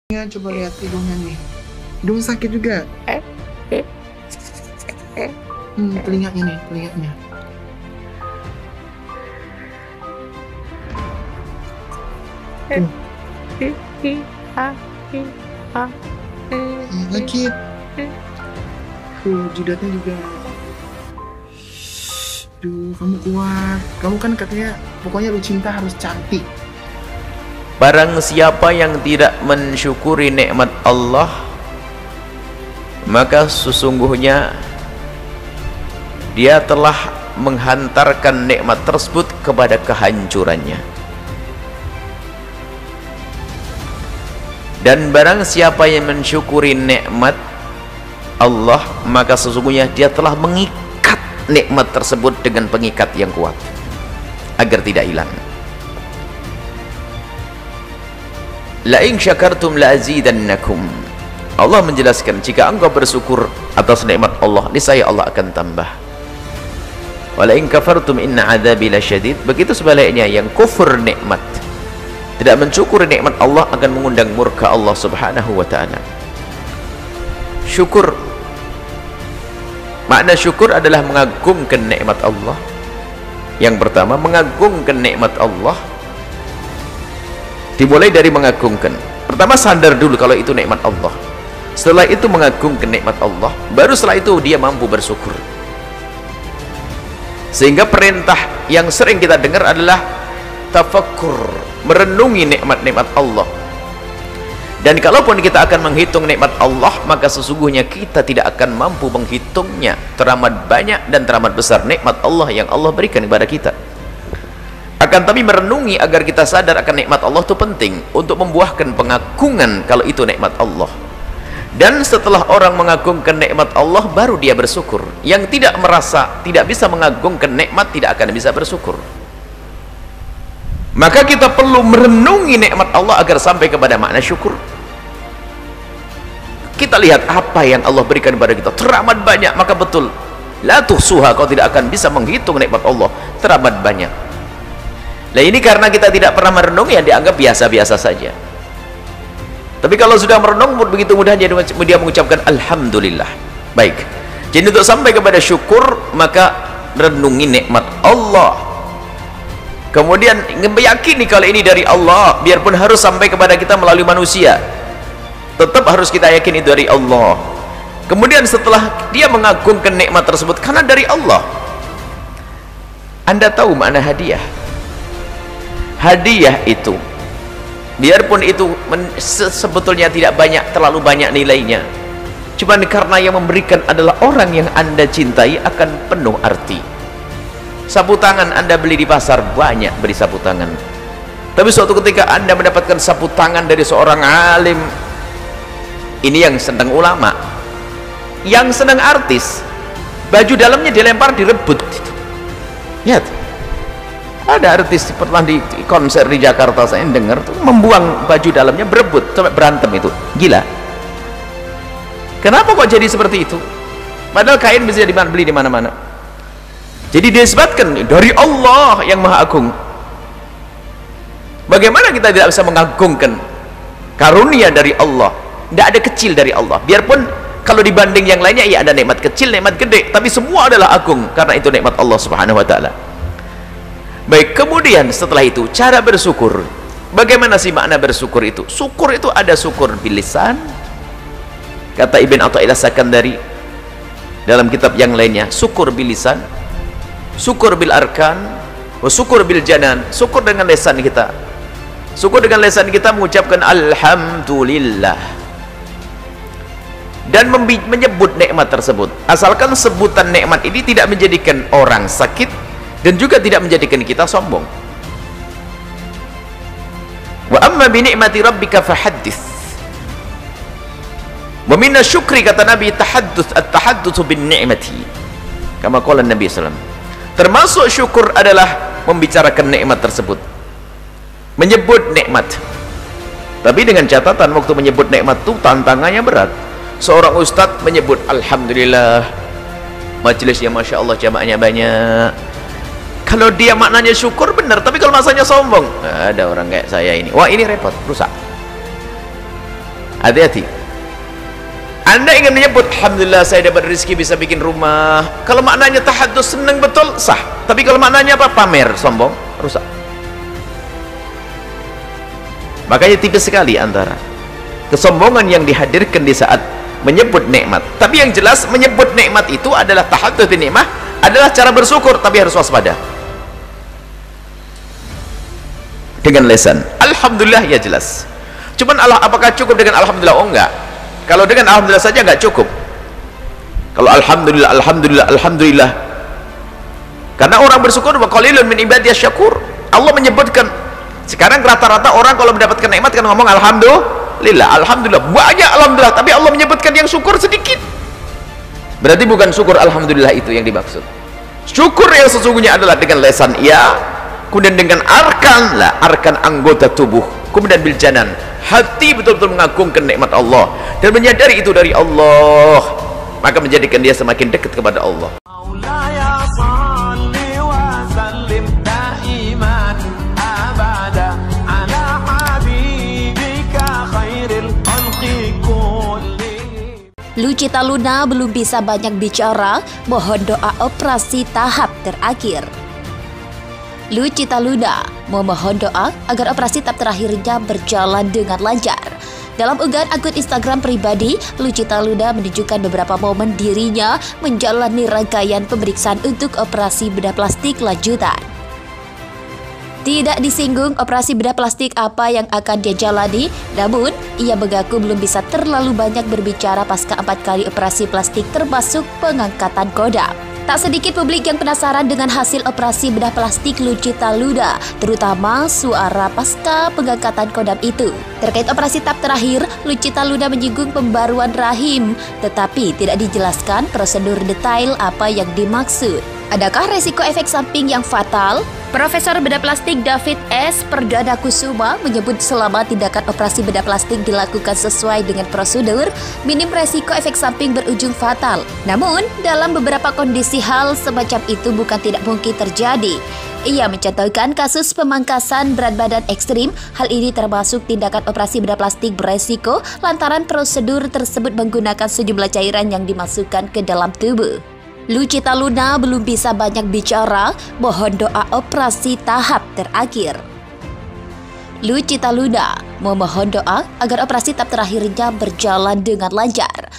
Ya, coba lihat hidungnya nih. Hidung sakit juga. Telinganya nih, telinganya. Sakit. Jidatnya juga. Duh, kamu kuat. Kamu kan katanya, pokoknya lu cinta harus cantik. Barang siapa yang tidak mensyukuri nikmat Allah, maka sesungguhnya dia telah menghantarkan nikmat tersebut kepada kehancurannya. Dan barang siapa yang mensyukuri nikmat Allah, maka sesungguhnya dia telah mengikat nikmat tersebut dengan pengikat yang kuat agar tidak hilang. La in syakartum la azidannakum. Allah menjelaskan, jika engkau bersyukur atas nikmat Allah, niscaya Allah akan tambah. Wa la in kafartum inna adzabi lasyadid. Begitu sebaliknya, yang kufur nikmat, tidak mensyukuri nikmat Allah, akan mengundang murka Allah Subhanahu wa taala. Syukur, makna syukur adalah mengagungkan nikmat Allah. Yang pertama, mengagungkan nikmat Allah dimulai dari mengagungkan. Pertama, sadar dulu kalau itu nikmat Allah. Setelah itu mengagungkan nikmat Allah, baru setelah itu dia mampu bersyukur. Sehingga perintah yang sering kita dengar adalah tafakkur, merenungi nikmat-nikmat Allah. Dan kalaupun kita akan menghitung nikmat Allah, maka sesungguhnya kita tidak akan mampu menghitungnya. Teramat banyak dan teramat besar nikmat Allah yang Allah berikan kepada kita. Akan tapi merenungi agar kita sadar akan nikmat Allah itu penting untuk membuahkan pengagungan kalau itu nikmat Allah. Dan setelah orang mengagungkan nikmat Allah, baru dia bersyukur. Yang tidak merasa, tidak bisa mengagungkan nikmat, tidak akan bisa bersyukur. Maka kita perlu merenungi nikmat Allah agar sampai kepada makna syukur. Kita lihat apa yang Allah berikan kepada kita, teramat banyak. Maka betul, la tuhsuha, kau tidak akan bisa menghitung nikmat Allah, teramat banyak. Nah, ini karena kita tidak pernah merenung, yang dianggap biasa-biasa saja. Tapi kalau sudah merenung, begitu mudahnya dia mengucapkan alhamdulillah. Baik, jadi untuk sampai kepada syukur, maka renungi nikmat Allah, kemudian meyakini kalau ini dari Allah. Biarpun harus sampai kepada kita melalui manusia, tetap harus kita yakin itu dari Allah. Kemudian setelah dia mengagungkan nikmat tersebut karena dari Allah. Anda tahu makna hadiah? Hadiah itu, biarpun itu sebetulnya tidak banyak, terlalu banyak nilainya, cuman karena yang memberikan adalah orang yang Anda cintai, akan penuh arti. Sapu tangan Anda beli di pasar, banyak beli sapu tangan, tapi suatu ketika Anda mendapatkan sapu tangan dari seorang alim, ini yang senang ulama, yang senang artis, baju dalamnya dilempar, direbut. Lihat, ada artis pernah di konser di Jakarta, saya dengar tuh, membuang baju dalamnya, berebut sampai berantem. Itu gila. Kenapa kok jadi seperti itu? Padahal kain bisa dibeli di mana-mana. Jadi disebutkan dari Allah yang Maha Agung. Bagaimana kita tidak bisa mengagungkan karunia dari Allah? Tidak ada kecil dari Allah. Biarpun kalau dibanding yang lainnya, ya ada nikmat kecil, nikmat gede, tapi semua adalah agung karena itu nikmat Allah Subhanahu wa taala. Baik, kemudian setelah itu cara bersyukur. Bagaimana sih makna bersyukur itu? Syukur itu ada syukur bil lisan, kata Ibn Athaillah Sakandari dalam kitab yang lainnya, syukur bil lisan, syukur bil arkan, syukur bil janan. Syukur dengan lisan kita, syukur dengan lisan kita mengucapkan alhamdulillah dan menyebut nikmat tersebut, asalkan sebutan nikmat ini tidak menjadikan orang sakit dan juga tidak menjadikan kita sombong. Wa amma bi ni'mati rabbika fahaddits. Wa minna syukri, kata Nabi, tahadduts, at-tahadduts bin ni'mati, kama qala Nabi sallallahu alaihi wasallam. Termasuk syukur adalah membicarakan nikmat tersebut, menyebut nikmat. Tapi dengan catatan, waktu menyebut nikmat itu tantangannya berat. Seorang ustadz menyebut alhamdulillah, majelisnya masya Allah, jamaahnya banyak. Kalau dia maknanya syukur benar, tapi kalau masanya sombong, ada orang kayak saya ini, wah ini repot, rusak. Hati-hati. Anda ingin menyebut alhamdulillah saya dapat rezeki bisa bikin rumah, kalau maknanya tahadus senang betul sah, tapi kalau maknanya apa? Pamer, sombong, rusak. Makanya tipis sekali antara kesombongan yang dihadirkan di saat menyebut nikmat. Tapi yang jelas menyebut nikmat itu adalah tahadus nikmat, adalah cara bersyukur, tapi harus waspada. Dengan lisan alhamdulillah ya jelas. Cuman Allah, apakah cukup dengan alhamdulillah? Oh enggak. Kalau dengan alhamdulillah saja enggak cukup. Kalau alhamdulillah, alhamdulillah, alhamdulillah. Karena orang bersyukur wa qalilun min ibadiyasy syakur. Allah menyebutkan sekarang rata-rata orang kalau mendapatkan nikmat kan ngomong alhamdulillah, alhamdulillah, banyak alhamdulillah, tapi Allah menyebutkan yang syukur sedikit. Berarti bukan syukur alhamdulillah itu yang dimaksud. Syukur yang sesungguhnya adalah dengan lisan ya, kemudian dengan arkan lah, arkan anggota tubuh, kemudian bil janan, hati betul-betul mengagungkan nikmat Allah dan menyadari itu dari Allah, maka menjadikan dia semakin dekat kepada Allah. Lucita Luna belum bisa banyak bicara, mohon doa operasi tahap terakhir. Lucita Luna memohon doa agar operasi tahap terakhirnya berjalan dengan lancar. Dalam unggahan akun Instagram pribadi, Lucita Luna menunjukkan beberapa momen dirinya menjalani rangkaian pemeriksaan untuk operasi bedah plastik lanjutan. Tidak disinggung operasi bedah plastik apa yang akan dia jalani, namun ia mengaku belum bisa terlalu banyak berbicara pasca 4 kali operasi plastik termasuk pengangkatan kodam. Tak sedikit publik yang penasaran dengan hasil operasi bedah plastik Lucita Luna, terutama suara pasca pengangkatan kodam itu. Terkait operasi tahap terakhir, Lucita Luna menyinggung pembaruan rahim, tetapi tidak dijelaskan prosedur detail apa yang dimaksud. Adakah resiko efek samping yang fatal? Profesor bedah plastik David S. Perdana Kusuma menyebut selama tindakan operasi bedah plastik dilakukan sesuai dengan prosedur, minim resiko efek samping berujung fatal. Namun, dalam beberapa kondisi hal semacam itu bukan tidak mungkin terjadi. Ia mencontohkan kasus pemangkasan berat badan ekstrim. Hal ini termasuk tindakan operasi bedah plastik beresiko lantaran prosedur tersebut menggunakan sejumlah cairan yang dimasukkan ke dalam tubuh. Lucita Luna belum bisa banyak bicara, mohon doa operasi tahap terakhir. Lucita Luna memohon doa agar operasi tahap terakhirnya berjalan dengan lancar.